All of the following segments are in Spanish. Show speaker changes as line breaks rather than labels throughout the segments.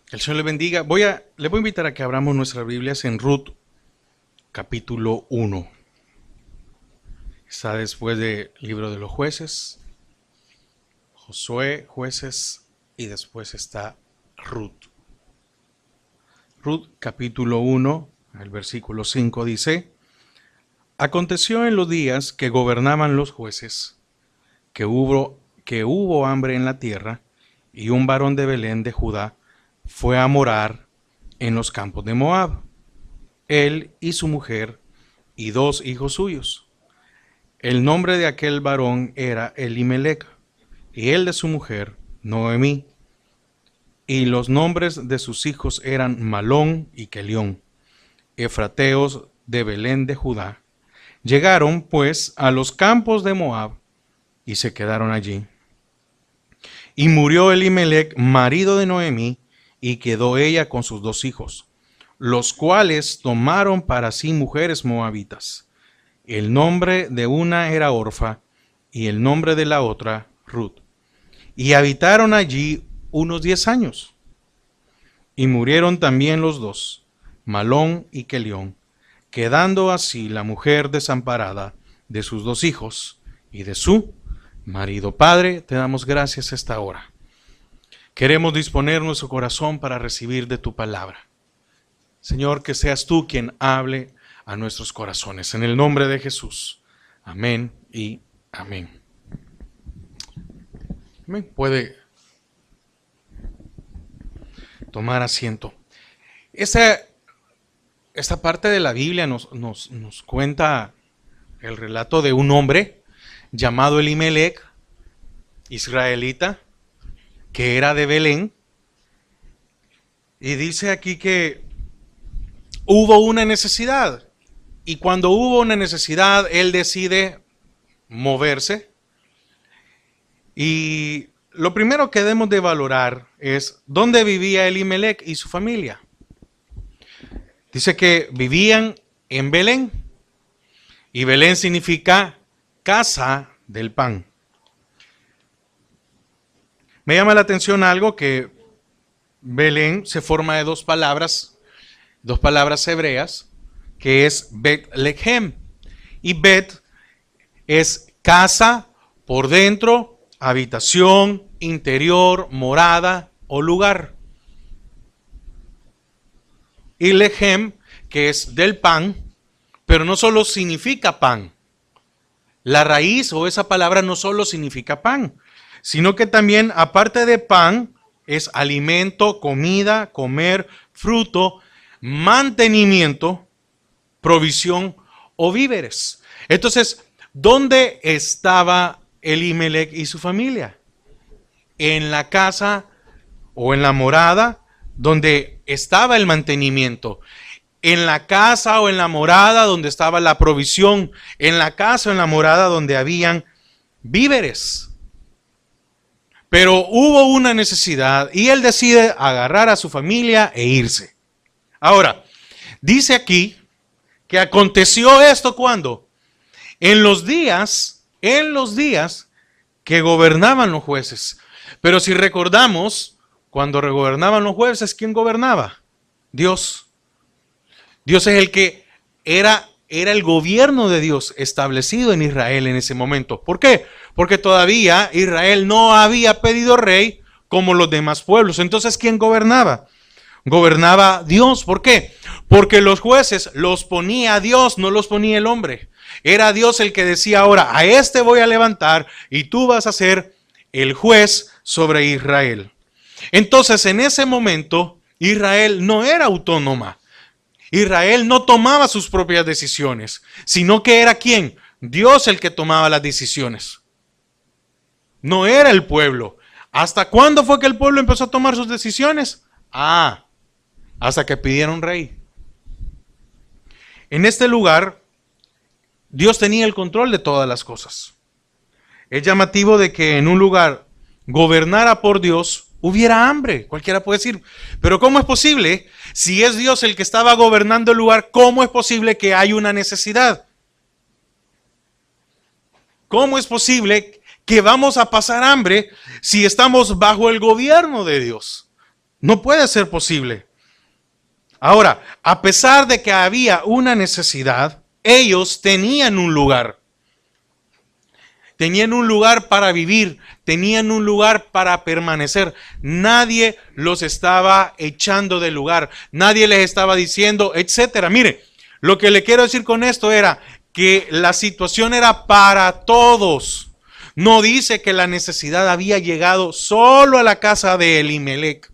El Señor le bendiga. Le voy a invitar a que abramos nuestras Biblias en Ruth, capítulo 1. Está después del libro de los jueces, Josué, jueces, y después está Ruth. Ruth, capítulo 1, el versículo 5 dice: Aconteció en los días que gobernaban los jueces, que hubo hambre en la tierra, y un varón de Belén de Judá fue a morar en los campos de Moab, él y su mujer y 2 hijos suyos. El nombre de aquel varón era Elimelec, y el de su mujer Noemí, y los nombres de sus hijos eran Malón y Kelión, efrateos de Belén de Judá. Llegaron pues a los campos de Moab y se quedaron allí. Y murió Elimelec, marido de Noemí, y quedó ella con sus 2 hijos, los cuales tomaron para sí mujeres moabitas. El nombre de una era Orfa, y el nombre de la otra Ruth. Y habitaron allí unos 10 años. Y murieron también los dos, Malón y Kelión, quedando así la mujer desamparada de sus 2 hijos y de su marido. Padre, te damos gracias esta hora. Queremos disponer nuestro corazón para recibir de tu palabra. Señor, que seas tú quien hable a nuestros corazones. En el nombre de Jesús. Amén y amén. Amén. Puede tomar asiento. Esta parte de la Biblia nos cuenta el relato de un hombre llamado Elimelec, israelita, que era de Belén. Y dice aquí que hubo una necesidad. Y cuando hubo una necesidad, él decide moverse. Y lo primero que debemos de valorar es dónde vivía Elimelec y su familia. Dice que vivían en Belén. Y Belén significa casa del pan. Me llama la atención algo, que Belén se forma de 2 palabras hebreas, que es Bet-Lehem. Y Bet es casa por dentro, habitación, interior, morada o lugar. Y Lehem, que es del pan, pero no solo significa pan. La raíz o esa palabra no solo significa pan, sino que también, aparte de pan, es alimento, comida, comer, fruto, mantenimiento, provisión o víveres. Entonces, ¿dónde estaba Elimelec y su familia? En la casa o en la morada donde estaba el mantenimiento. En la casa o en la morada donde estaba la provisión. En la casa o en la morada donde habían víveres. Pero hubo una necesidad y él decide agarrar a su familia e irse. Ahora, dice aquí que aconteció esto cuando en los días que gobernaban los jueces. Pero si recordamos, cuando gobernaban los jueces, ¿quién gobernaba? Dios. Dios es el que era el gobierno de Dios establecido en Israel en ese momento. ¿Por qué? Porque todavía Israel no había pedido rey como los demás pueblos. Entonces, ¿quién gobernaba? Gobernaba Dios. ¿Por qué? Porque los jueces los ponía Dios, no los ponía el hombre. Era Dios el que decía: ahora a este voy a levantar y tú vas a ser el juez sobre Israel. Entonces, en ese momento, Israel no era autónoma. Israel no tomaba sus propias decisiones, sino que era ¿quién? Dios el que tomaba las decisiones. No era el pueblo. ¿Hasta cuándo fue que el pueblo empezó a tomar sus decisiones? Hasta que pidieron rey. En este lugar, Dios tenía el control de todas las cosas. Es llamativo de que en un lugar gobernara por Dios hubiera hambre. Cualquiera puede decir, pero ¿cómo es posible? Si es Dios el que estaba gobernando el lugar, ¿cómo es posible que haya una necesidad? ¿Cómo es posible que vamos a pasar hambre si estamos bajo el gobierno de Dios? No puede ser posible. Ahora, a pesar de que había una necesidad, ellos tenían un lugar. Tenían un lugar para vivir, tenían un lugar para permanecer. Nadie los estaba echando del lugar, nadie les estaba diciendo, etcétera. Mire, lo que le quiero decir con esto era que la situación era para todos. No dice que la necesidad había llegado solo a la casa de Elimelec,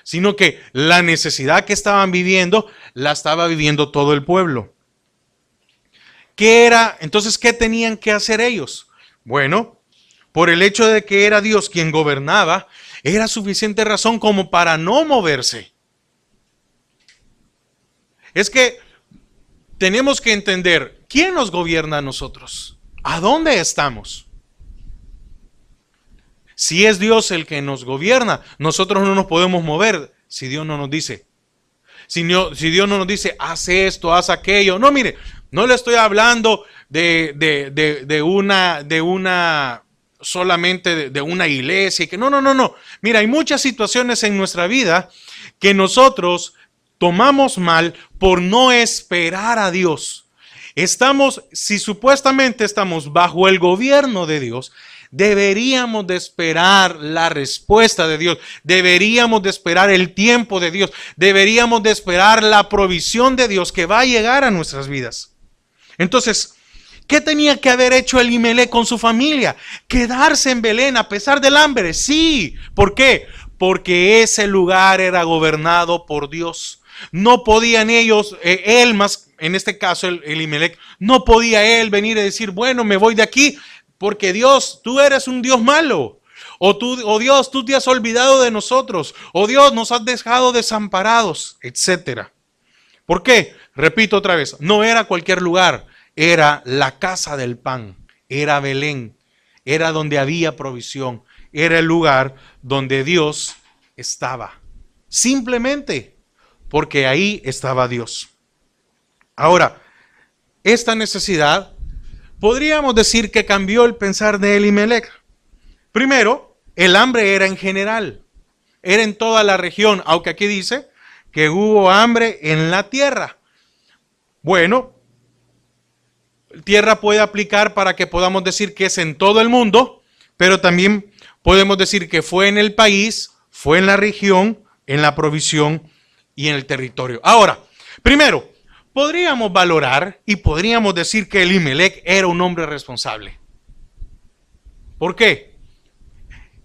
sino que la necesidad que estaban viviendo la estaba viviendo todo el pueblo. ¿Qué era? Entonces, ¿qué tenían que hacer ellos? Bueno, por el hecho de que era Dios quien gobernaba, era suficiente razón como para no moverse. Es que tenemos que entender, ¿quién nos gobierna a nosotros? ¿A dónde estamos? Si es Dios el que nos gobierna, nosotros no nos podemos mover si Dios no nos dice. Si Dios no nos dice, haz esto, haz aquello. No, mire, no le estoy hablando de una solamente de una iglesia. No. Mira, hay muchas situaciones en nuestra vida que nosotros tomamos mal por no esperar a Dios. Si supuestamente estamos bajo el gobierno de Dios, deberíamos de esperar la respuesta de Dios, deberíamos de esperar el tiempo de Dios, deberíamos de esperar la provisión de Dios que va a llegar a nuestras vidas. Entonces, ¿qué tenía que haber hecho Elimelec con su familia? Quedarse en Belén a pesar del hambre. Sí. ¿Por qué? Porque ese lugar era gobernado por Dios. No podían ellos, él más, en este caso Elimelec, no podía él venir y decir, bueno, me voy de aquí, porque Dios, tú eres un Dios malo. O Dios, tú te has olvidado de nosotros. O Dios, nos has dejado desamparados, etcétera. ¿Por qué? Repito otra vez, no era cualquier lugar, era la casa del pan, era Belén, era donde había provisión, era el lugar donde Dios estaba. Simplemente porque ahí estaba Dios. Ahora, esta necesidad, podríamos decir que cambió el pensar de Elimelec. Primero, el hambre era en general, era en toda la región, aunque aquí dice que hubo hambre en la tierra. Bueno, tierra puede aplicar para que podamos decir que es en todo el mundo, pero también podemos decir que fue en el país, fue en la región, en la provisión y en el territorio. Ahora, primero, podríamos valorar y podríamos decir que Elimelec era un hombre responsable. ¿Por qué?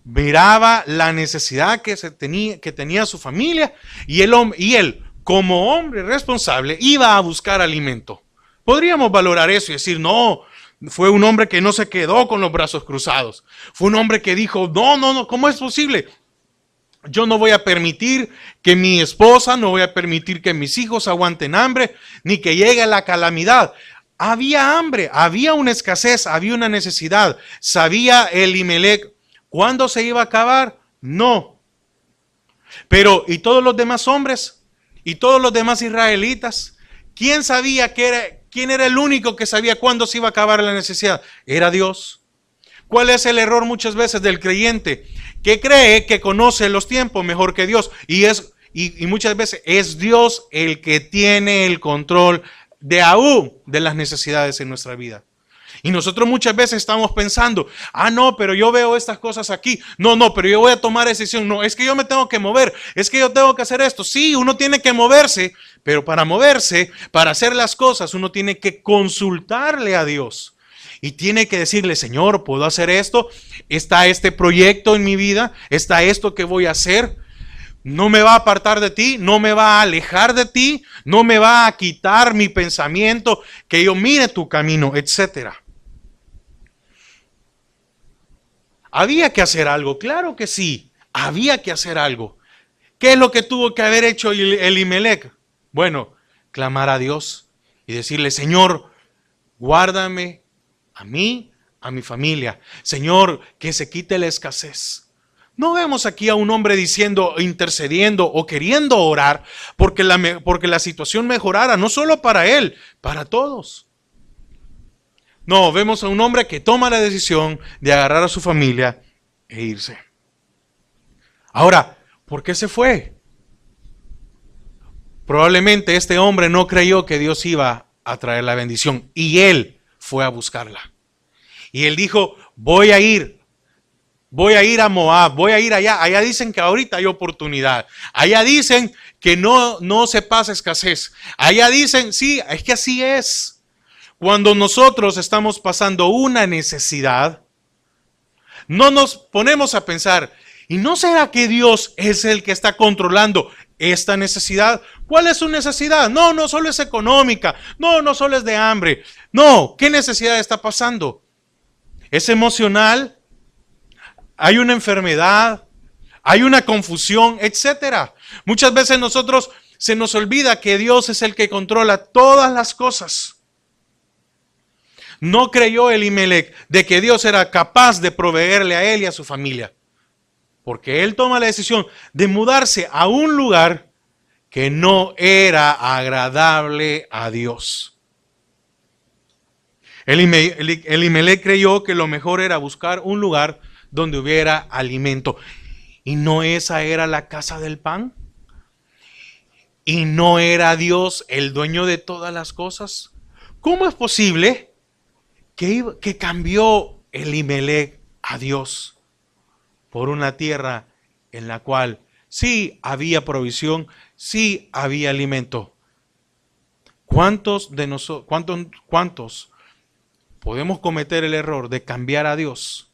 Miraba la necesidad que tenía su familia y él, como hombre responsable, iba a buscar alimento. Podríamos valorar eso y decir, no, fue un hombre que no se quedó con los brazos cruzados. Fue un hombre que dijo, no, ¿cómo es posible? Yo no voy a permitir que mi esposa, no voy a permitir que mis hijos aguanten hambre, ni que llegue la calamidad. Había hambre, había una escasez, había una necesidad. ¿Sabía Elimelec cuándo se iba a acabar? No. Pero, ¿y todos los demás hombres? ¿Y todos los demás israelitas? ¿Quién sabía quién era el único que sabía cuándo se iba a acabar la necesidad? Era Dios. ¿Cuál es el error muchas veces del creyente? Que cree que conoce los tiempos mejor que Dios. Y muchas veces es Dios el que tiene el control de las necesidades en nuestra vida. Y nosotros muchas veces estamos pensando, no, pero yo veo estas cosas aquí. No, pero yo voy a tomar decisión. No, es que yo me tengo que mover. Es que yo tengo que hacer esto. Sí, uno tiene que moverse, pero para moverse, para hacer las cosas, uno tiene que consultarle a Dios. Y tiene que decirle, Señor, ¿puedo hacer esto? ¿Está este proyecto en mi vida? ¿Está esto que voy a hacer? No me va a apartar de ti, no me va a alejar de ti, no me va a quitar mi pensamiento, que yo mire tu camino, etcétera. ¿Había que hacer algo? Claro que sí, había que hacer algo. ¿Qué es lo que tuvo que haber hecho Elimelec? Bueno, clamar a Dios y decirle, Señor, guárdame a mí, a mi familia. Señor, que se quite la escasez. No vemos aquí a un hombre diciendo, intercediendo o queriendo orar porque la situación mejorara, no solo para él, para todos. No, vemos a un hombre que toma la decisión de agarrar a su familia e irse. Ahora, ¿Por qué se fue? Probablemente este hombre no creyó que Dios iba a traer la bendición y él fue a buscarla. Y él dijo, voy a ir a Moab, voy a ir allá. Allá dicen que ahorita hay oportunidad. Allá dicen que no se pasa escasez. Allá dicen, sí, es que así es. Cuando nosotros estamos pasando una necesidad, no nos ponemos a pensar, ¿y no será que Dios es el que está controlando esta necesidad? ¿Cuál es su necesidad? No solo es económica, no solo es de hambre. No, ¿qué necesidad está pasando? ¿Es emocional? ¿Hay una enfermedad? ¿Hay una confusión? Etcétera. Muchas veces nosotros se nos olvida que Dios es el que controla todas las cosas. No creyó Elimelec de que Dios era capaz de proveerle a él y a su familia. Porque él toma la decisión de mudarse a un lugar que no era agradable a Dios. Elimelec creyó que lo mejor era buscar un lugar donde hubiera alimento. ¿Y no esa era la casa del pan? ¿Y no era Dios el dueño de todas las cosas? ¿Cómo es posible que cambió Elimelec a Dios por una tierra en la cual sí había provisión, sí había alimento? ¿Cuántos podemos cometer el error de cambiar a Dios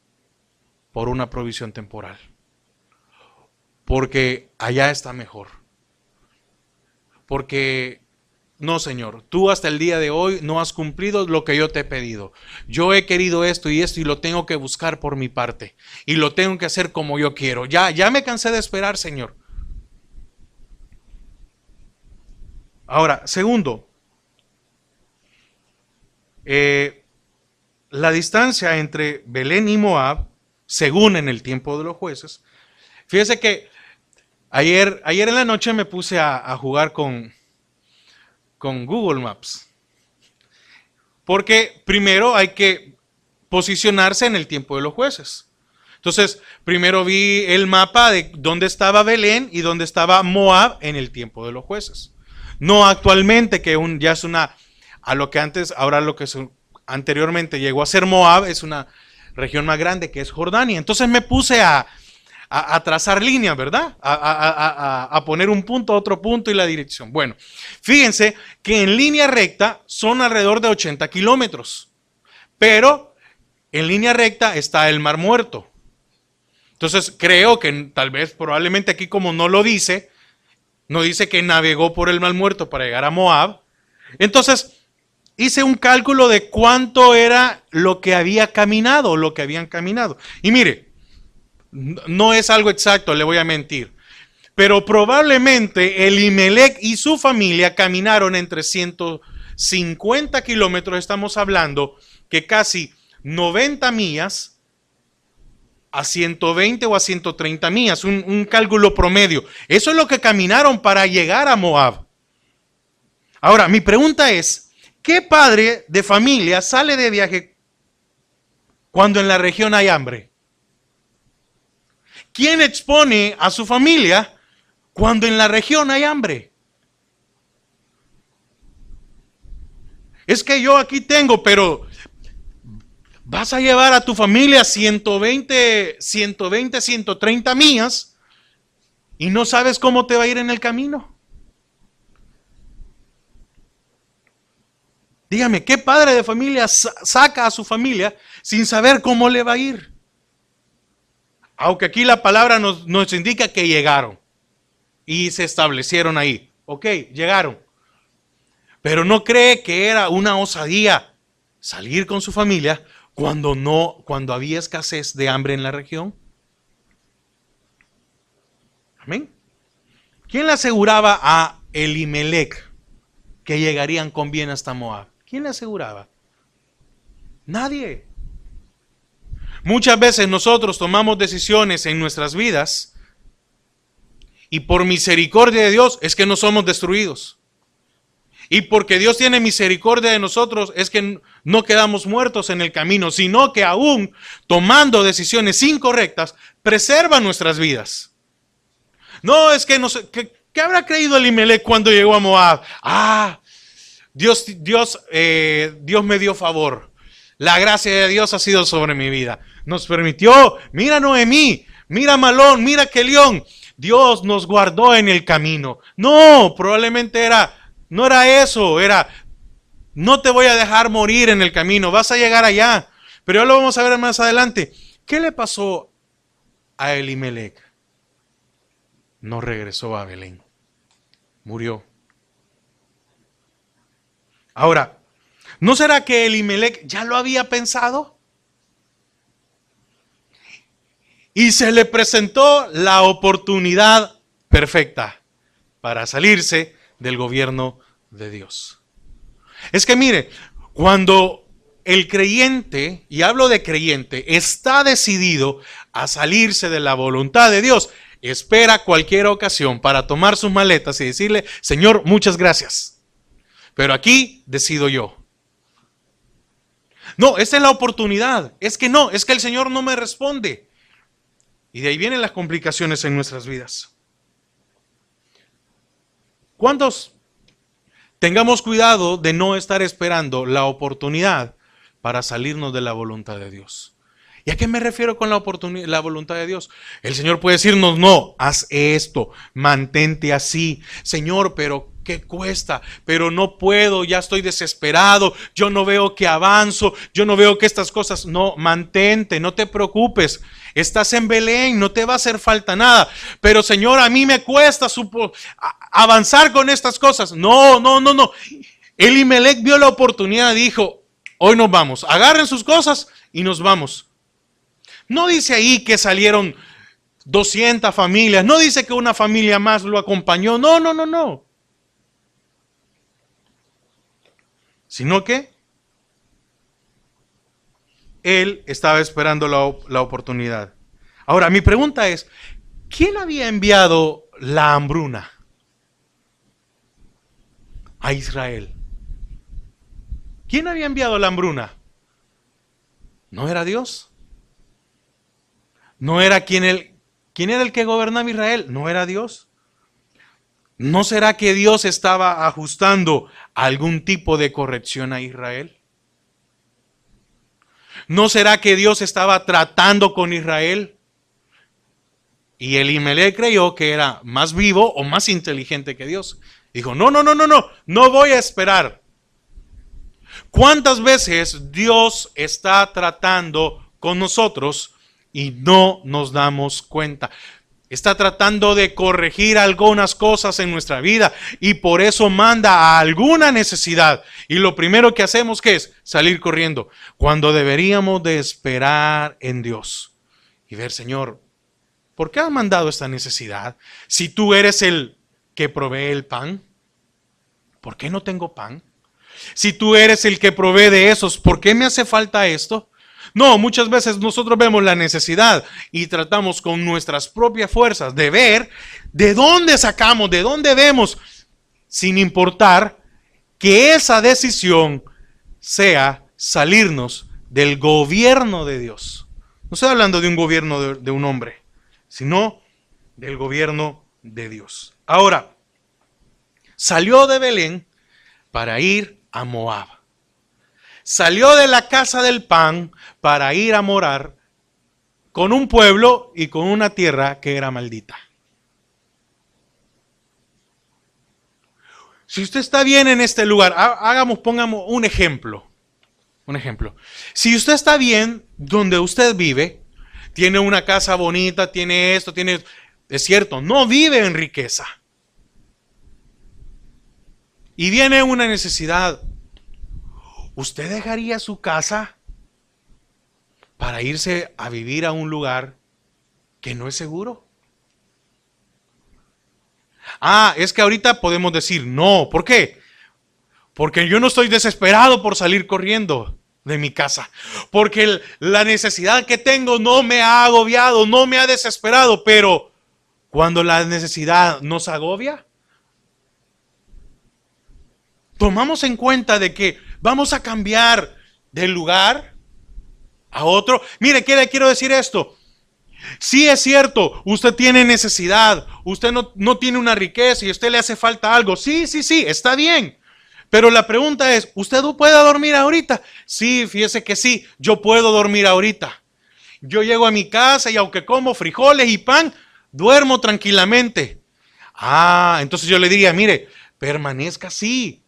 por una provisión temporal? Porque allá está mejor. Porque no, Señor, tú hasta el día de hoy no has cumplido lo que yo te he pedido. Yo he querido esto y lo tengo que buscar por mi parte. Y lo tengo que hacer como yo quiero. Ya me cansé de esperar, Señor. Ahora, segundo, la distancia entre Belén y Moab, según en el tiempo de los jueces. Fíjese que ayer en la noche me puse a jugar con Google Maps. Porque primero hay que posicionarse en el tiempo de los jueces. Entonces, primero vi el mapa de dónde estaba Belén y dónde estaba Moab en el tiempo de los jueces. No actualmente, que ya es a lo que antes, ahora lo que anteriormente llegó a ser Moab, es una región más grande que es Jordania. Entonces me puse a trazar líneas, ¿verdad? A poner un punto, otro punto y la dirección. Bueno, fíjense que en línea recta son alrededor de 80 kilómetros, pero en línea recta está el Mar Muerto. Entonces creo que tal vez, probablemente aquí como no lo dice, no dice que navegó por el Mar Muerto para llegar a Moab. Entonces hice un cálculo de cuánto era lo que habían caminado. Y mire, no es algo exacto, le voy a mentir. Pero probablemente Elimelec y su familia caminaron entre 150 kilómetros, estamos hablando que casi 90 millas a 120 o a 130 millas, un cálculo promedio. Eso es lo que caminaron para llegar a Moab. Ahora, mi pregunta es, ¿qué padre de familia sale de viaje cuando en la región hay hambre? ¿Quién expone a su familia cuando en la región hay hambre? Es que yo aquí tengo, pero vas a llevar a tu familia 120, 130 millas y no sabes cómo te va a ir en el camino. Dígame, ¿qué padre de familia saca a su familia sin saber cómo le va a ir? Aunque aquí la palabra nos indica que llegaron y se establecieron ahí. Ok, llegaron. Pero no cree que era una osadía salir con su familia cuando había escasez de hambre en la región. Amén. ¿Quién le aseguraba a Elimelec que llegarían con bien hasta Moab? ¿Quién le aseguraba? Nadie. Muchas veces nosotros tomamos decisiones en nuestras vidas y por misericordia de Dios es que no somos destruidos. Y porque Dios tiene misericordia de nosotros es que no quedamos muertos en el camino, sino que aún tomando decisiones incorrectas preserva nuestras vidas. No, es que no sé, ¿qué habrá creído Elimelech cuando llegó a Moab? Dios me dio favor. La gracia de Dios ha sido sobre mi vida. Nos permitió, mira Noemí, mira Malón, mira Kelión. Dios nos guardó en el camino. No, probablemente no era eso, era, no te voy a dejar morir en el camino, vas a llegar allá. Pero ya lo vamos a ver más adelante. ¿Qué le pasó a Elimelech? No regresó a Belén. Murió. Ahora, ¿no será que Elimelech ya lo había pensado? Y se le presentó la oportunidad perfecta para salirse del gobierno de Dios. Es que mire, cuando el creyente, y hablo de creyente, está decidido a salirse de la voluntad de Dios, espera cualquier ocasión para tomar sus maletas y decirle, Señor, muchas gracias, pero aquí decido yo. No, esta es la oportunidad. Es que no, es que el Señor no me responde. Y de ahí vienen las complicaciones en nuestras vidas. ¿Cuántos tengamos cuidado de no estar esperando la oportunidad para salirnos de la voluntad de Dios? ¿Y a qué me refiero con la voluntad de Dios? El Señor puede decirnos, no, haz esto, mantente así. Señor, pero ¿qué cuesta? Pero no puedo, ya estoy desesperado, yo no veo que avanzo, yo no veo que estas cosas, no, mantente, no te preocupes. Estás en Belén, no te va a hacer falta nada. Pero Señor, a mí me cuesta avanzar con estas cosas. No. Elimelech vio la oportunidad y dijo, hoy nos vamos, agarren sus cosas y nos vamos. No dice ahí que salieron 200 familias, no dice que una familia más lo acompañó, no. Sino que él estaba esperando la oportunidad. Ahora, mi pregunta es, ¿quién había enviado la hambruna a Israel? ¿Quién había enviado la hambruna? ¿No era Dios? ¿No era quién era el que gobernaba Israel? ¿No era Dios? ¿No será que Dios estaba ajustando algún tipo de corrección a Israel? ¿No será que Dios estaba tratando con Israel? Y Elimelech creyó que era más vivo o más inteligente que Dios. Dijo, no voy a esperar. ¿Cuántas veces Dios está tratando con nosotros y no nos damos cuenta? Está tratando de corregir algunas cosas en nuestra vida y por eso manda a alguna necesidad. Y lo primero que hacemos, ¿qué es? Salir corriendo. Cuando deberíamos de esperar en Dios y ver, Señor, ¿por qué has mandado esta necesidad? Si tú eres el que provee el pan, ¿por qué no tengo pan? Si tú eres el que provee de esos, ¿por qué me hace falta esto? No, muchas veces nosotros vemos la necesidad y tratamos con nuestras propias fuerzas de ver de dónde sacamos, de dónde vemos, sin importar que esa decisión sea salirnos del gobierno de Dios. No estoy hablando de un gobierno de un hombre, sino del gobierno de Dios. Ahora, salió de Belén para ir a Moab. Salió de la casa del pan para ir a morar con un pueblo y con una tierra que era maldita. Si usted está bien en este lugar, pongamos un ejemplo. Un ejemplo. Si usted está bien donde usted vive, tiene una casa bonita, tiene esto, es cierto, no vive en riqueza. Y viene una necesidad. ¿Usted dejaría su casa para irse a vivir a un lugar que no es seguro? Es que ahorita podemos decir no. ¿Por qué? Porque yo no estoy desesperado por salir corriendo de mi casa. Porque la necesidad que tengo no me ha agobiado, no me ha desesperado. Pero cuando la necesidad nos agobia, tomamos en cuenta de que vamos a cambiar de lugar a otro. Mire, ¿qué le quiero decir esto? Sí es cierto, usted tiene necesidad, usted no tiene una riqueza y a usted le hace falta algo. Sí, está bien. Pero la pregunta es, ¿usted puede dormir ahorita? Sí, fíjese que sí, yo puedo dormir ahorita. Yo llego a mi casa y aunque como frijoles y pan, duermo tranquilamente. Entonces yo le diría, mire, permanezca así.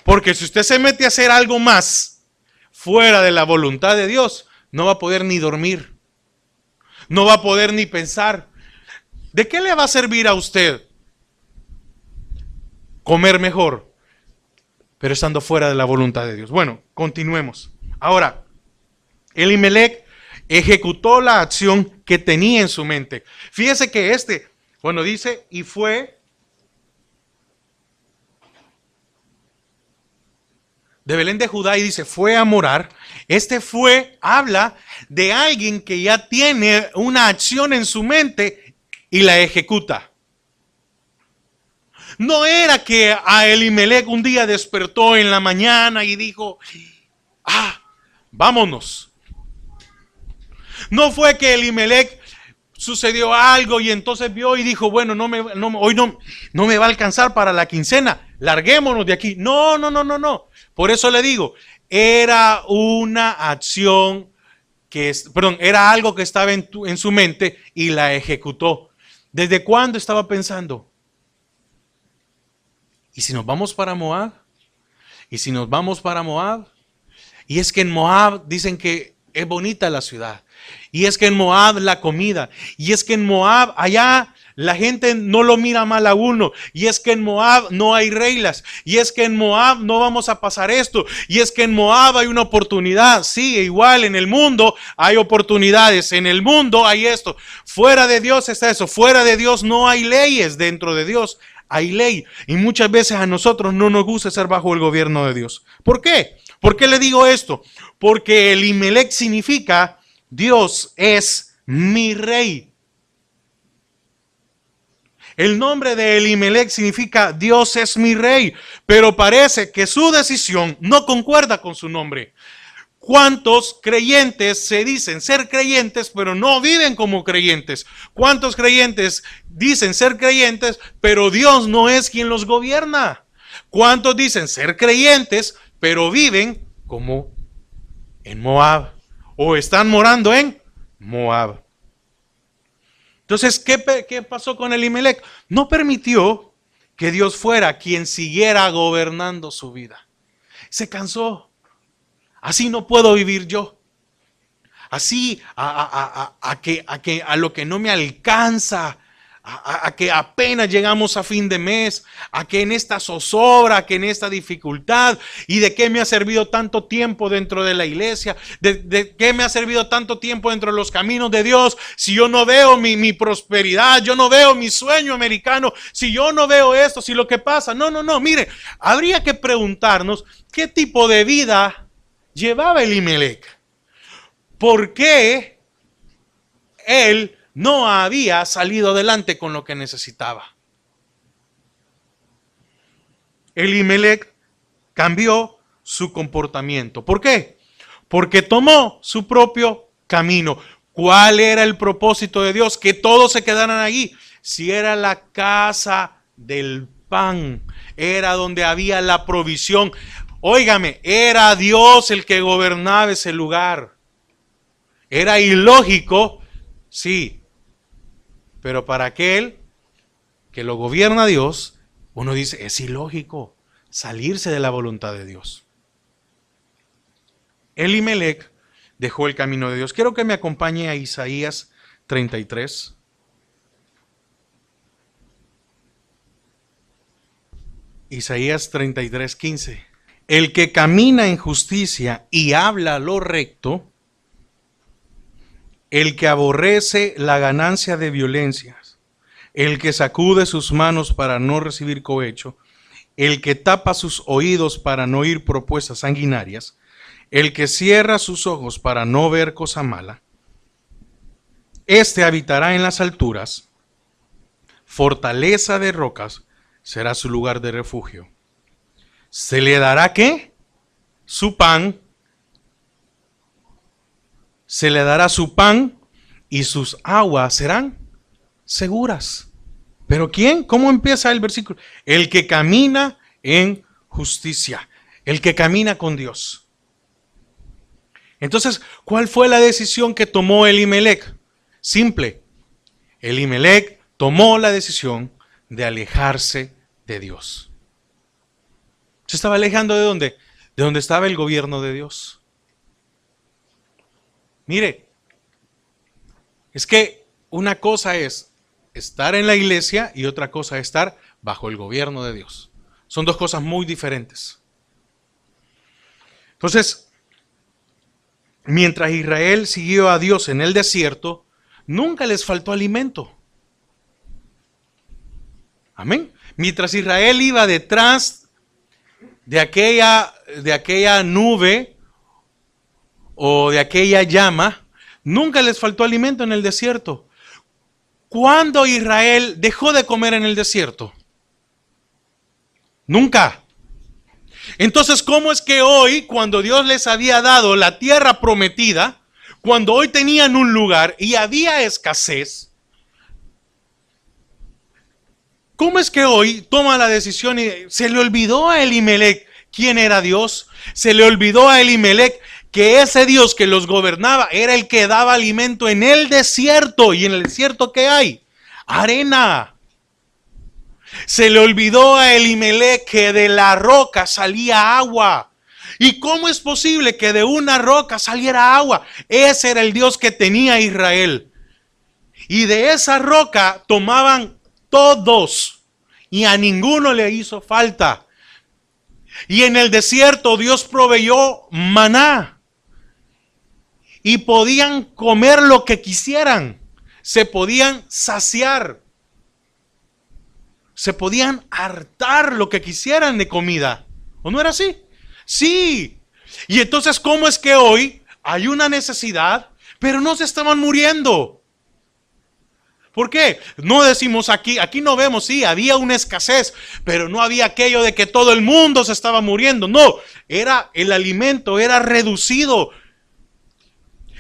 Porque si usted se mete a hacer algo más fuera de la voluntad de Dios, no va a poder ni dormir. No va a poder ni pensar. ¿De qué le va a servir a usted comer mejor, pero estando fuera de la voluntad de Dios? Bueno, continuemos. Ahora, Elimelec ejecutó la acción que tenía en su mente. Fíjese que bueno, dice, y fue de Belén de Judá y dice, fue a morar. Habla de alguien que ya tiene una acción en su mente y la ejecuta. No era que a Elimelec un día despertó en la mañana y dijo, vámonos. No fue que Elimelec sucedió algo y entonces vio y dijo, bueno, hoy no me va a alcanzar para la quincena, larguémonos de aquí. No. Por eso le digo, era una acción era algo que estaba en su mente y la ejecutó. ¿Desde cuándo estaba pensando? ¿Y si nos vamos para Moab? ¿Y si nos vamos para Moab? Y es que en Moab dicen que es bonita la ciudad. Y es que en Moab la comida. Y es que en Moab allá la gente no lo mira mal a uno. Y es que en Moab no hay reglas. Y es que en Moab no vamos a pasar esto. Y es que en Moab hay una oportunidad. Sí, igual en el mundo hay oportunidades. En el mundo hay esto. Fuera de Dios está eso. Fuera de Dios no hay leyes. Dentro de Dios hay ley. Y muchas veces a nosotros no nos gusta estar bajo el gobierno de Dios. ¿Por qué? ¿Por qué le digo esto? Porque Elimelec significa Dios es mi rey. El nombre de Elimelec significa Dios es mi rey, pero parece que su decisión no concuerda con su nombre. ¿Cuántos creyentes se dicen ser creyentes, pero no viven como creyentes? ¿Cuántos creyentes dicen ser creyentes, pero Dios no es quien los gobierna? ¿Cuántos dicen ser creyentes, pero viven como en Moab? O están morando en Moab. Entonces, ¿qué pasó con Elimelec? No permitió que Dios fuera quien siguiera gobernando su vida. Se cansó. Así no puedo vivir yo. Así a lo que no me alcanza, a que apenas llegamos a fin de mes, a que en esta zozobra, que en esta dificultad, y de qué me ha servido tanto tiempo dentro de la iglesia, de qué me ha servido tanto tiempo dentro de los caminos de Dios, si yo no veo mi prosperidad, yo no veo mi sueño americano, si yo no veo esto, si lo que pasa, no, mire, habría que preguntarnos qué tipo de vida llevaba Elimelec. ¿Por qué él no había salido adelante con lo que necesitaba? Elimelec cambió su comportamiento. ¿Por qué? Porque tomó su propio camino. ¿Cuál era el propósito de Dios? Que todos se quedaran allí. Si era la casa del pan, era donde había la provisión. Óigame, era Dios el que gobernaba ese lugar. Era ilógico, sí, pero para aquel que lo gobierna Dios, uno dice, es ilógico salirse de la voluntad de Dios. Elimelec dejó el camino de Dios. Quiero que me acompañe a Isaías 33. Isaías 33:15. El que camina en justicia y habla lo recto, el que aborrece la ganancia de violencias, el que sacude sus manos para no recibir cohecho, el que tapa sus oídos para no oír propuestas sanguinarias, el que cierra sus ojos para no ver cosa mala, este habitará en las alturas, fortaleza de rocas será su lugar de refugio. ¿Se le dará qué? Su pan. Se le dará su pan y sus aguas serán seguras. ¿Pero quién? ¿Cómo empieza el versículo? El que camina en justicia, el que camina con Dios. Entonces, ¿cuál fue la decisión que tomó Elimelec? Simple. Elimelec tomó la decisión de alejarse de Dios. ¿Se estaba alejando de dónde? De donde estaba el gobierno de Dios. Mire, es que una cosa es estar en la iglesia y otra cosa es estar bajo el gobierno de Dios. Son dos cosas muy diferentes. Entonces, mientras Israel siguió a Dios en el desierto, nunca les faltó alimento. Amén. Mientras Israel iba detrás de aquella nube o de aquella llama, nunca les faltó alimento en el desierto. ¿Cuándo Israel dejó de comer en el desierto? Nunca. Entonces, ¿cómo es que hoy, cuando Dios les había dado la tierra prometida, cuando hoy tenían un lugar y había escasez, cómo es que hoy toma la decisión y se le olvidó a Elimelec quién era Dios? Se le olvidó a Elimelec que ese Dios que los gobernaba era el que daba alimento en el desierto. ¿Y en el desierto qué hay? Arena. Se le olvidó a Elimelec que de la roca salía agua. ¿Y cómo es posible que de una roca saliera agua? Ese era el Dios que tenía Israel. Y de esa roca tomaban todos. Y a ninguno le hizo falta. Y en el desierto Dios proveyó maná. Y podían comer lo que quisieran. Se podían saciar. Se podían hartar lo que quisieran de comida. ¿O no era así? Sí. Y entonces, ¿cómo es que hoy hay una necesidad, pero no se estaban muriendo? ¿Por qué? No decimos aquí no vemos, sí, había una escasez, pero no había aquello de que todo el mundo se estaba muriendo. No, el alimento era reducido.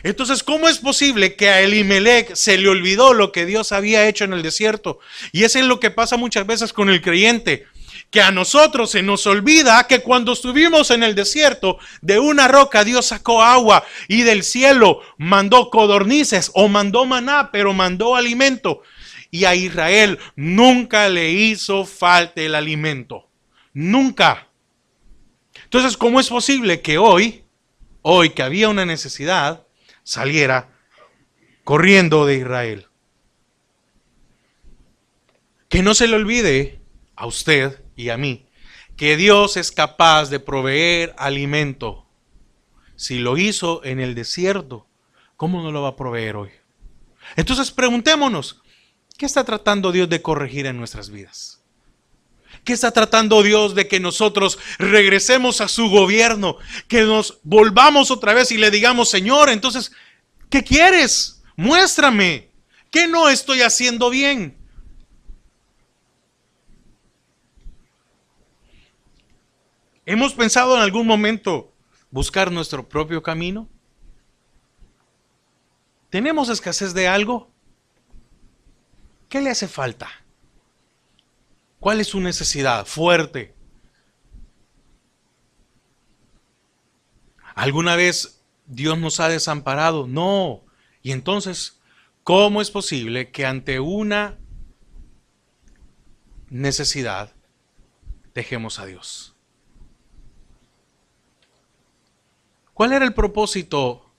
Entonces, ¿cómo es posible que a Elimelec se le olvidó lo que Dios había hecho en el desierto? Y eso es lo que pasa muchas veces con el creyente, que a nosotros se nos olvida que cuando estuvimos en el desierto, de una roca Dios sacó agua y del cielo mandó codornices o mandó maná, pero mandó alimento. Y a Israel nunca le hizo falta el alimento. Nunca. Entonces, ¿cómo es posible que hoy que había una necesidad, saliera corriendo de Israel? Que no se le olvide a usted y a mí que Dios es capaz de proveer alimento. Si lo hizo en el desierto, ¿cómo no lo va a proveer hoy? Entonces preguntémonos, ¿qué está tratando Dios de corregir en nuestras vidas? ¿Qué está tratando Dios de que nosotros regresemos a su gobierno? Que nos volvamos otra vez y le digamos, Señor, entonces, ¿qué quieres? Muéstrame. ¿Qué no estoy haciendo bien? ¿Hemos pensado en algún momento buscar nuestro propio camino? ¿Tenemos escasez de algo? ¿Qué le hace falta? ¿Cuál es su necesidad fuerte? ¿Alguna vez Dios nos ha desamparado? No. Y entonces, ¿cómo es posible que ante una necesidad dejemos a Dios? ¿Cuál era el propósito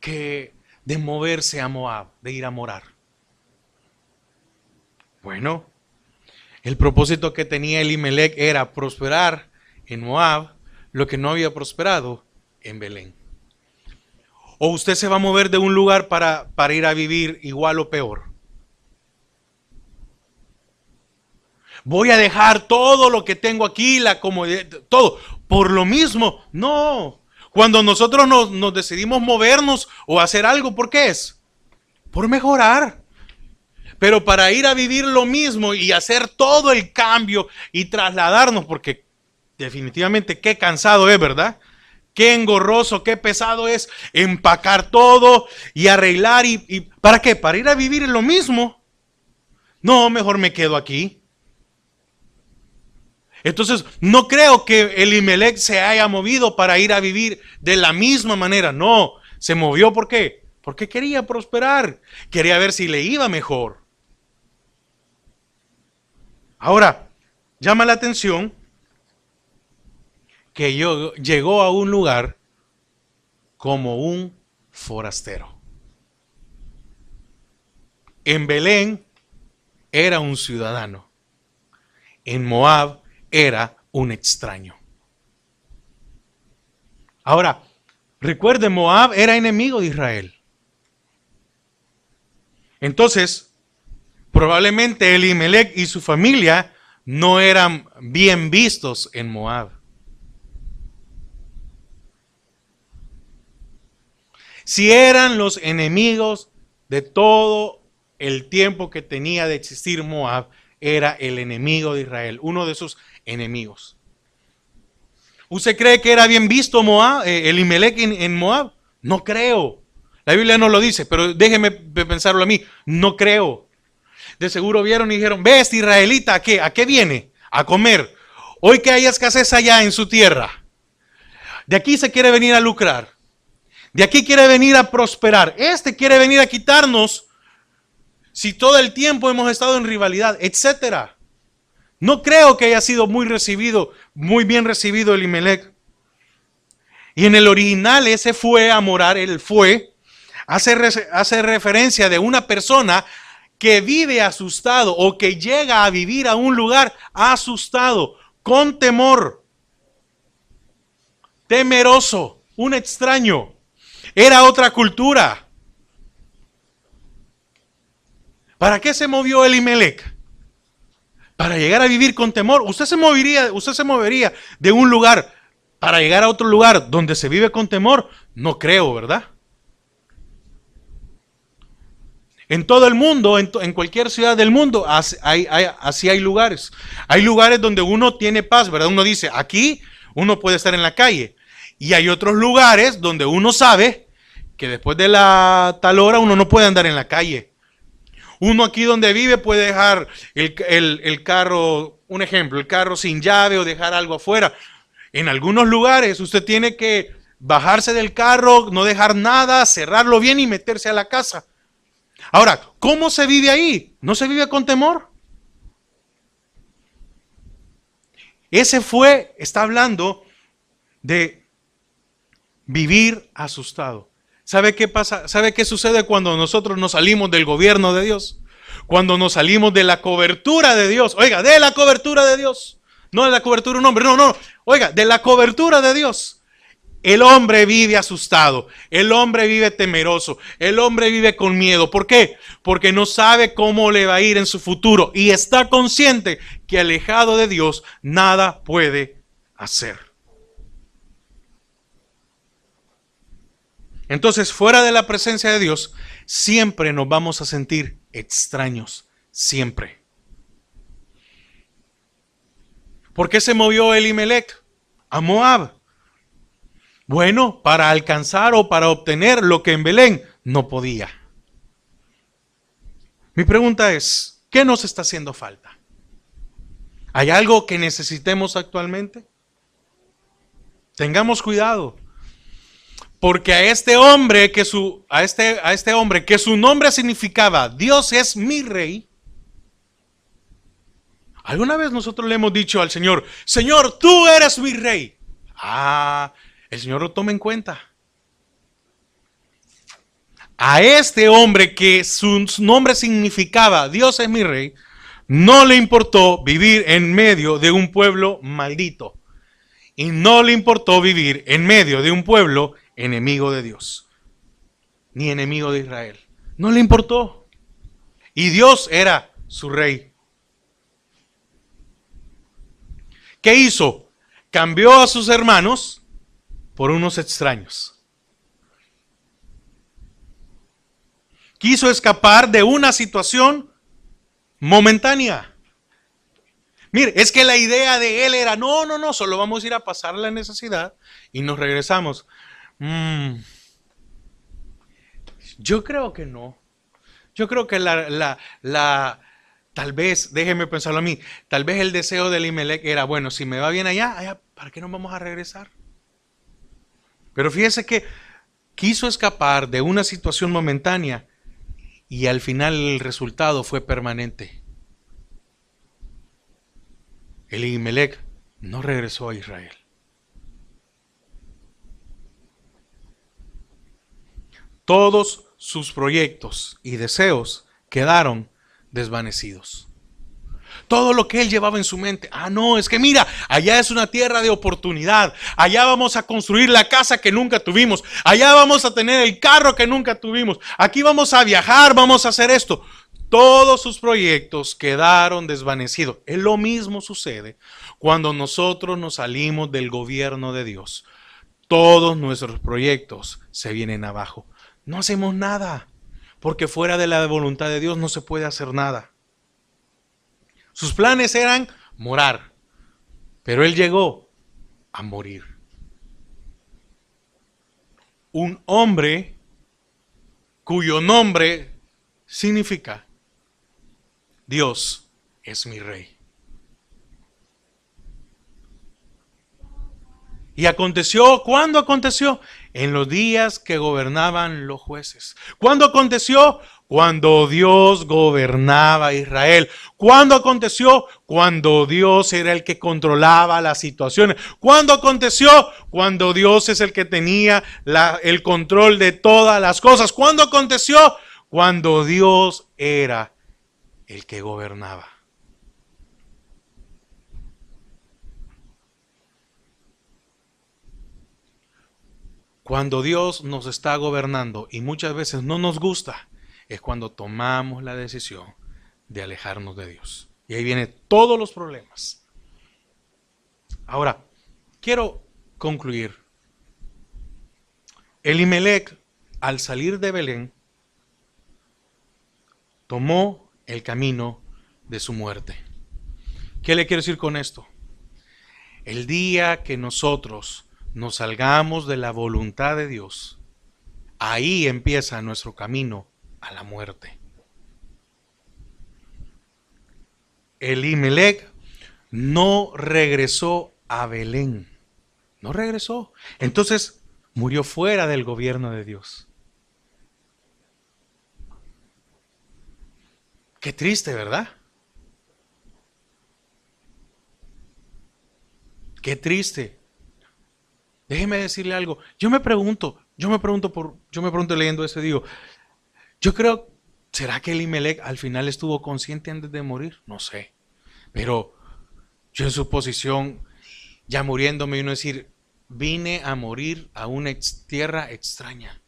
de moverse a Moab, de ir a morar? Bueno, el propósito que tenía Elimelec era prosperar en Moab lo que no había prosperado en Belén. ¿O usted se va a mover de un lugar para ir a vivir igual o peor? Voy a dejar todo lo que tengo aquí, la comodidad, todo, por lo mismo. No. Cuando nosotros nos decidimos movernos o hacer algo, ¿por qué es? Por mejorar. Pero para ir a vivir lo mismo y hacer todo el cambio y trasladarnos, porque definitivamente qué cansado es, ¿verdad? qué engorroso, qué pesado es empacar todo y arreglar. ¿Y para qué? ¿Para ir a vivir en lo mismo? No, mejor me quedo aquí. Entonces, no creo que Elimelech se haya movido para ir a vivir de la misma manera. No, se movió ¿por qué? Porque quería prosperar, quería ver si le iba mejor. Ahora, llama la atención que llegó a un lugar como un forastero. En Belén era un ciudadano. En Moab era un extraño. Ahora, recuerden, Moab era enemigo de Israel. Entonces, probablemente Elimelech y su familia no eran bien vistos en Moab. Si eran los enemigos de todo el tiempo que tenía de existir Moab, era el enemigo de Israel, uno de sus enemigos. ¿Usted cree que era bien visto Moab, Elimelech en Moab? No creo. La Biblia no lo dice, pero déjeme pensarlo a mí. No creo. De seguro vieron y dijeron, ve este israelita, ¿a qué viene? A comer. Hoy que hay escasez allá en su tierra. De aquí se quiere venir a lucrar. De aquí quiere venir a prosperar. Este quiere venir a quitarnos si todo el tiempo hemos estado en rivalidad, etcétera. No creo que haya sido muy bien recibido Elimelech. Y en el original ese fue a morar, él fue, hace referencia de una persona que vive asustado o que llega a vivir a un lugar asustado, con temor, temeroso, un extraño. Era otra cultura. ¿Para qué se movió Elimelech? Para llegar a vivir con temor. Usted se movería de un lugar para llegar a otro lugar donde se vive con temor. No creo, ¿verdad? En todo el mundo, en cualquier ciudad del mundo, así hay lugares. Hay lugares donde uno tiene paz, ¿verdad? Uno dice, aquí uno puede estar en la calle. Y hay otros lugares donde uno sabe que después de la tal hora uno no puede andar en la calle. Uno aquí donde vive puede dejar el carro, un ejemplo, el carro sin llave o dejar algo afuera. En algunos lugares usted tiene que bajarse del carro, no dejar nada, cerrarlo bien y meterse a la casa. Ahora, ¿cómo se vive ahí? ¿No se vive con temor? Está hablando de vivir asustado. ¿Sabe qué pasa? ¿Sabe qué sucede cuando nosotros nos salimos del gobierno de Dios? Cuando nos salimos de la cobertura de Dios. Oiga, de la cobertura de Dios. No de la cobertura de un hombre, no. Oiga, de la cobertura de Dios. El hombre vive asustado, el hombre vive temeroso, el hombre vive con miedo. ¿Por qué? Porque no sabe cómo le va a ir en su futuro y está consciente que alejado de Dios nada puede hacer. Entonces, fuera de la presencia de Dios, siempre nos vamos a sentir extraños, siempre. ¿Por qué se movió Elimelech a Moab? Bueno, para alcanzar o para obtener lo que en Belén no podía. Mi pregunta es, ¿qué nos está haciendo falta? ¿Hay algo que necesitemos actualmente? Tengamos cuidado. Porque a este hombre que su nombre significaba Dios es mi rey. ¿Alguna vez nosotros le hemos dicho al Señor, Señor, tú eres mi rey? El Señor lo toma en cuenta. A este hombre que su nombre significaba Dios es mi rey, no le importó vivir en medio de un pueblo maldito. Y no le importó vivir en medio de un pueblo enemigo de Dios, ni enemigo de Israel. No le importó. Y Dios era su rey. ¿Qué hizo? Cambió a sus hermanos por unos extraños. Quiso escapar de una situación momentánea. Mire, es que la idea de él era, no, solo vamos a ir a pasar la necesidad y nos regresamos. Yo creo que no. Yo creo que tal vez, déjeme pensarlo a mí, tal vez el deseo de Elimelech era, bueno, si me va bien allá, ¿para qué nos vamos a regresar? Pero fíjese que quiso escapar de una situación momentánea y al final el resultado fue permanente. Elimelech no regresó a Israel. Todos sus proyectos y deseos quedaron desvanecidos. Todo lo que él llevaba en su mente. No, es que mira, allá es una tierra de oportunidad. Allá vamos a construir la casa que nunca tuvimos. Allá vamos a tener el carro que nunca tuvimos. Aquí vamos a viajar, vamos a hacer esto. Todos sus proyectos quedaron desvanecidos. Es lo mismo sucede cuando nosotros nos salimos del gobierno de Dios. Todos nuestros proyectos se vienen abajo. No hacemos nada, porque fuera de la voluntad de Dios no se puede hacer nada. Sus planes eran morar, pero él llegó a morir. Un hombre cuyo nombre significa Dios es mi rey. Y aconteció, ¿cuándo aconteció? En los días que gobernaban los jueces. ¿Cuándo aconteció? Cuando Dios gobernaba Israel. ¿Cuándo aconteció? Cuando Dios era el que controlaba las situaciones. ¿Cuándo aconteció? Cuando Dios es el que tenía el control de todas las cosas. ¿Cuándo aconteció? Cuando Dios era el que gobernaba. Cuando Dios nos está gobernando y muchas veces no nos gusta, es cuando tomamos la decisión de alejarnos de Dios. Y ahí vienen todos los problemas. Ahora, quiero concluir. Elimelech, al salir de Belén, tomó el camino de su muerte. ¿Qué le quiero decir con esto? El día que nosotros nos salgamos de la voluntad de Dios, ahí empieza nuestro camino a la muerte. Elimelech no regresó a Belén. No regresó. Entonces murió fuera del gobierno de Dios. Qué triste, ¿verdad? Qué triste. Déjeme decirle algo. Yo me pregunto leyendo eso, digo, yo creo, ¿será que Elimelech al final estuvo consciente antes de morir? No sé. Pero yo en su posición, ya muriéndome, uno decir, vine a morir a una tierra extraña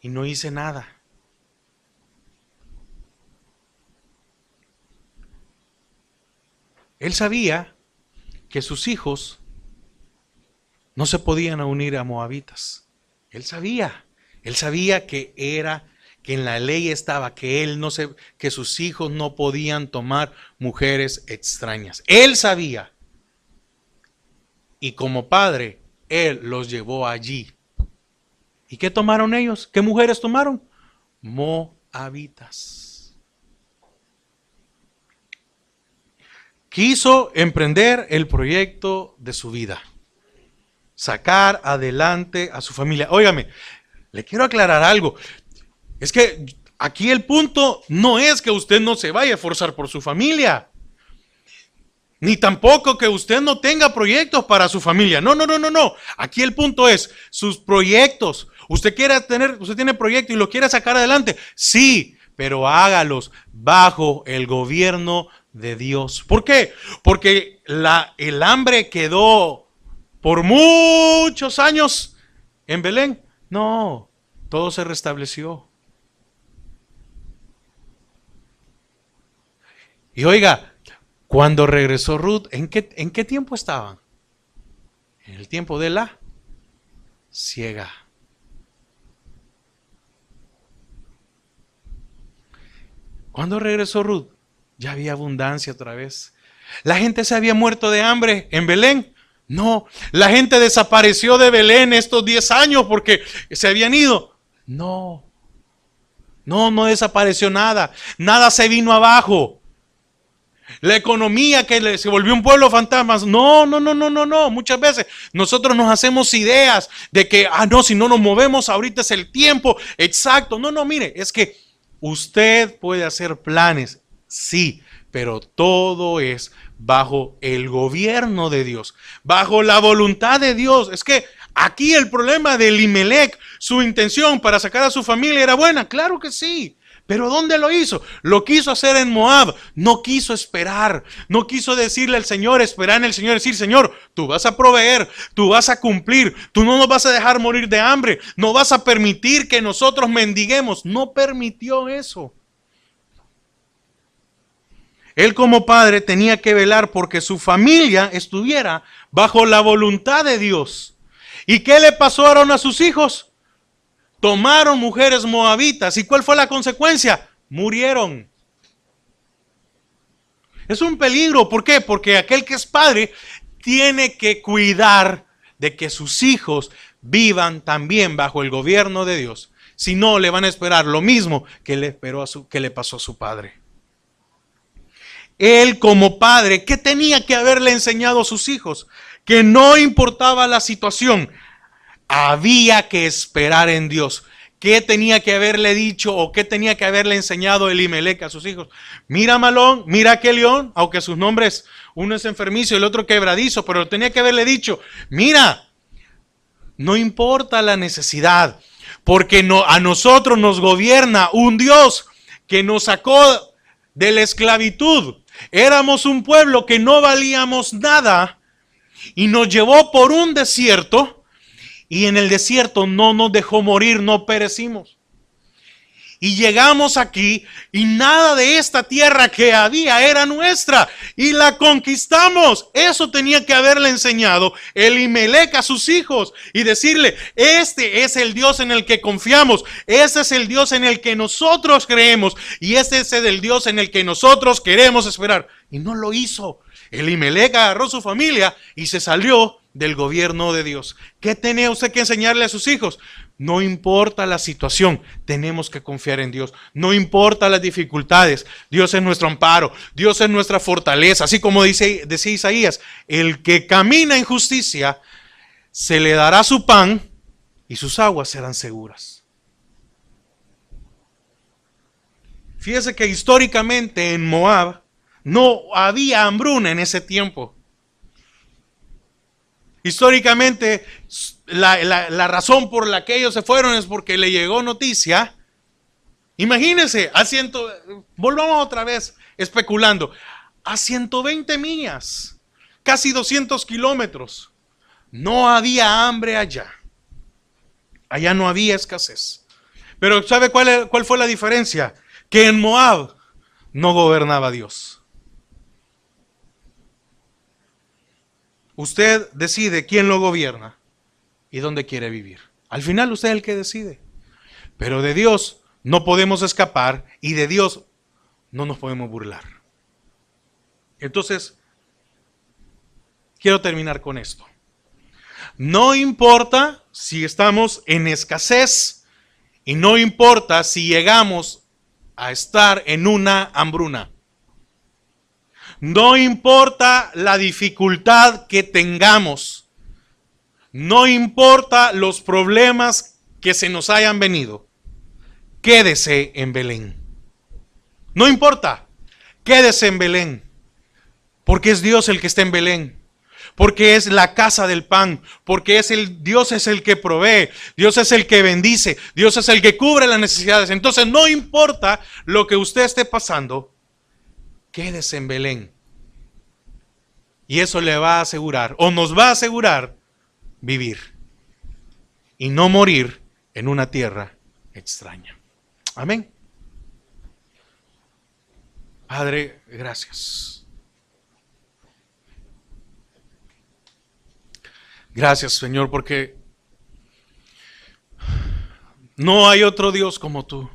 y no hice nada. Él sabía que sus hijos no se podían unir a moabitas. Él sabía que en la ley estaba que sus hijos no podían tomar mujeres extrañas. Él sabía. Y como padre, él los llevó allí. ¿Y qué tomaron ellos? ¿Qué mujeres tomaron? Moabitas. Quiso emprender el proyecto de su vida. Sacar adelante a su familia. Óigame, le quiero aclarar algo. Es que aquí el punto no es que usted no se vaya a esforzar por su familia. Ni tampoco que usted no tenga proyectos para su familia. No. Aquí el punto es sus proyectos. Usted tiene proyectos y lo quiere sacar adelante. Sí, pero hágalos bajo el gobierno de Dios. ¿Por qué? Porque el hambre quedó por muchos años en Belén. No, todo se restableció. Y oiga, cuando regresó Ruth, ¿en qué tiempo estaban? En el tiempo de la siega. ¿Cuándo regresó Ruth? Ya había abundancia otra vez. ¿La gente se había muerto de hambre en Belén? No. ¿La gente desapareció de Belén estos 10 años porque se habían ido? No. No desapareció nada. Nada se vino abajo. La economía que se volvió un pueblo fantasma. No. Muchas veces nosotros nos hacemos ideas de que, no, si no nos movemos ahorita es el tiempo exacto. No, mire, es que usted puede hacer planes, sí, pero todo es bajo el gobierno de Dios, bajo la voluntad de Dios. Es que aquí el problema de Elimelech, su intención para sacar a su familia era buena, claro que sí. Pero ¿dónde lo hizo? Lo quiso hacer en Moab. No quiso esperar. No quiso decirle al Señor, esperar en el Señor, decir, Señor, tú vas a proveer, tú vas a cumplir, tú no nos vas a dejar morir de hambre, no vas a permitir que nosotros mendiguemos. No permitió eso. Él como padre tenía que velar porque su familia estuviera bajo la voluntad de Dios. ¿Y qué le pasaron a sus hijos? Tomaron mujeres moabitas. ¿Y cuál fue la consecuencia? Murieron. Es un peligro. ¿Por qué? Porque aquel que es padre tiene que cuidar de que sus hijos vivan también bajo el gobierno de Dios. Si no, le van a esperar lo mismo que le pasó a su padre. Él como padre, ¿qué tenía que haberle enseñado a sus hijos? Que no importaba la situación, había que esperar en Dios. ¿Qué tenía que haberle dicho o qué tenía que haberle enseñado Elimelech a sus hijos? Mira Malón, mira aquel león, aunque sus nombres, uno es enfermizo y el otro quebradizo, pero tenía que haberle dicho, mira, no importa la necesidad, porque a nosotros nos gobierna un Dios que nos sacó de la esclavitud. Éramos un pueblo que no valíamos nada y nos llevó por un desierto y en el desierto no nos dejó morir, no perecimos. Y llegamos aquí y nada de esta tierra que había era nuestra y la conquistamos. Eso tenía que haberle enseñado Elimelech a sus hijos y decirle, este es el Dios en el que confiamos, este es el Dios en el que nosotros creemos y este es el Dios en el que nosotros queremos esperar. Y no lo hizo. Elimelech agarró su familia y se salió del gobierno de Dios. ¿Qué tenía usted que enseñarle a sus hijos? No importa la situación, tenemos que confiar en Dios. No importa las dificultades, Dios es nuestro amparo, Dios es nuestra fortaleza. Así como decía Isaías, el que camina en justicia, se le dará su pan y sus aguas serán seguras. Fíjese que históricamente en Moab no había hambruna en ese tiempo. Históricamente, la razón por la que ellos se fueron es porque le llegó noticia. Imagínense, volvamos otra vez especulando, a 120 millas, casi 200 kilómetros, no había hambre allá. Allá no había escasez. Pero ¿sabe cuál fue la diferencia? Que en Moab no gobernaba Dios. Usted decide quién lo gobierna y dónde quiere vivir. Al final usted es el que decide. Pero de Dios no podemos escapar y de Dios no nos podemos burlar. Entonces, quiero terminar con esto. No importa si estamos en escasez y no importa si llegamos a estar en una hambruna. No importa la dificultad que tengamos, no importa los problemas que se nos hayan venido, quédese en Belén. No importa, quédese en Belén, porque es Dios el que está en Belén, porque es la casa del pan, porque Dios es el que provee, Dios es el que bendice, Dios es el que cubre las necesidades. Entonces no importa lo que usted esté pasando, quédese en Belén. Y eso le va a asegurar, o nos va a asegurar, vivir. Y no morir en una tierra extraña. Amén. Padre, gracias. Gracias, Señor, porque no hay otro Dios como tú.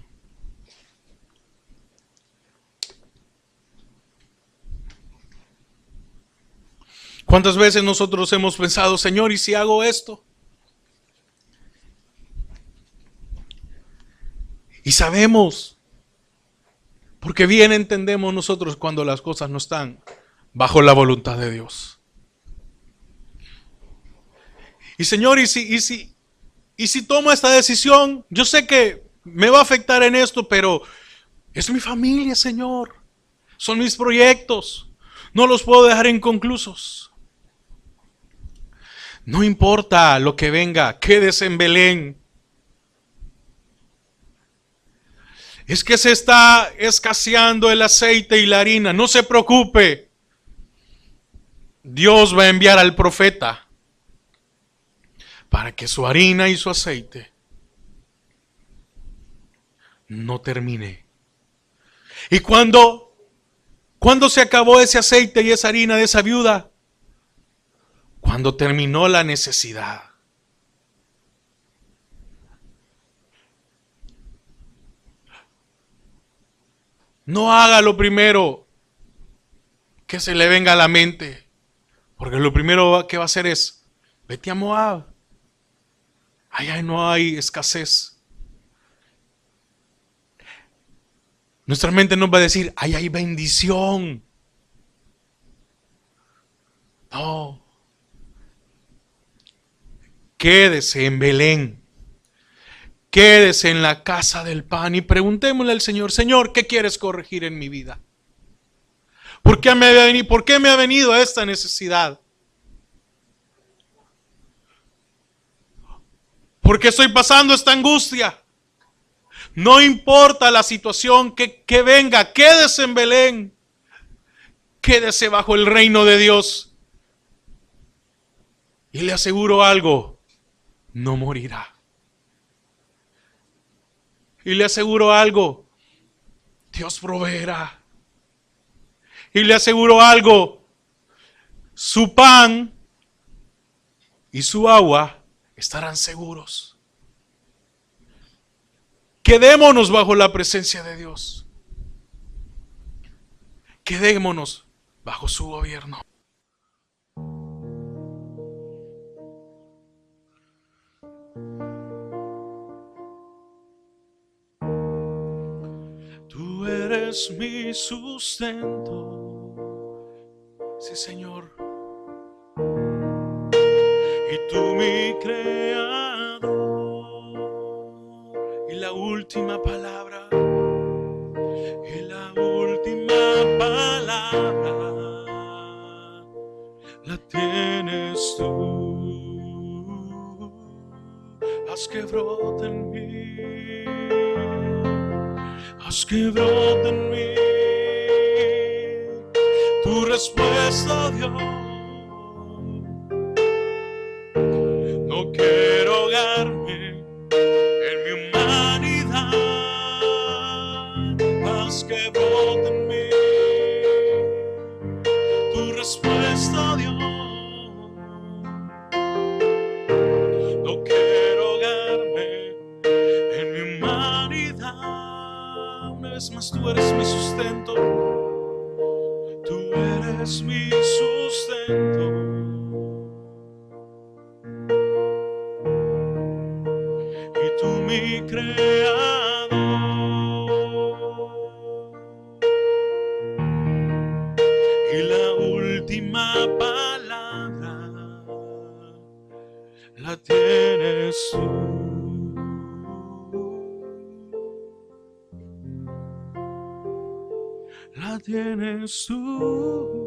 ¿Cuántas veces nosotros hemos pensado, Señor, ¿y si hago esto? Y sabemos, porque bien entendemos nosotros cuando las cosas no están bajo la voluntad de Dios. Y Señor, ¿y si tomo esta decisión? Yo sé que me va a afectar en esto, pero es mi familia, Señor. Son mis proyectos. No los puedo dejar inconclusos. No importa lo que venga, quédese en Belén. Es que se está escaseando el aceite y la harina. No se preocupe. Dios va a enviar al profeta para que su harina y su aceite no termine. Y cuando se acabó ese aceite y esa harina de esa viuda, cuando terminó la necesidad. No haga lo primero que se le venga a la mente, porque lo primero que va a hacer es, vete a Moab, allá no hay escasez. Nuestra mente nos va a decir, allá hay bendición. No. Quédese en Belén. Quédese en la casa del pan y preguntémosle al Señor, Señor, ¿qué quieres corregir en mi vida? ¿Por qué me ha venido esta necesidad? ¿Por qué estoy pasando esta angustia? No importa la situación que venga, quédese en Belén. Quédese bajo el reino de Dios. Y le aseguro algo, no morirá. Y le aseguro algo, Dios proveerá. Y le aseguro algo, su pan y su agua estarán seguros. Quedémonos bajo la presencia de Dios. Quedémonos bajo su gobierno. Tú eres mi sustento, sí, Señor. Y tú mi creador. Y la última palabra. Y la última palabra la tienes tú. Haz que brote en mí. Haz que brote en mí tu respuesta, Dios. No quiero ahogarme en mi humanidad. Haz que brote en mí tu respuesta, Dios. No quiero ahogarme en mi humanidad. Una vez más, tú eres mi sustento. Tú eres mi sustento. Y tú mi creador. Y la última palabra la tienes tú. La tienes tú.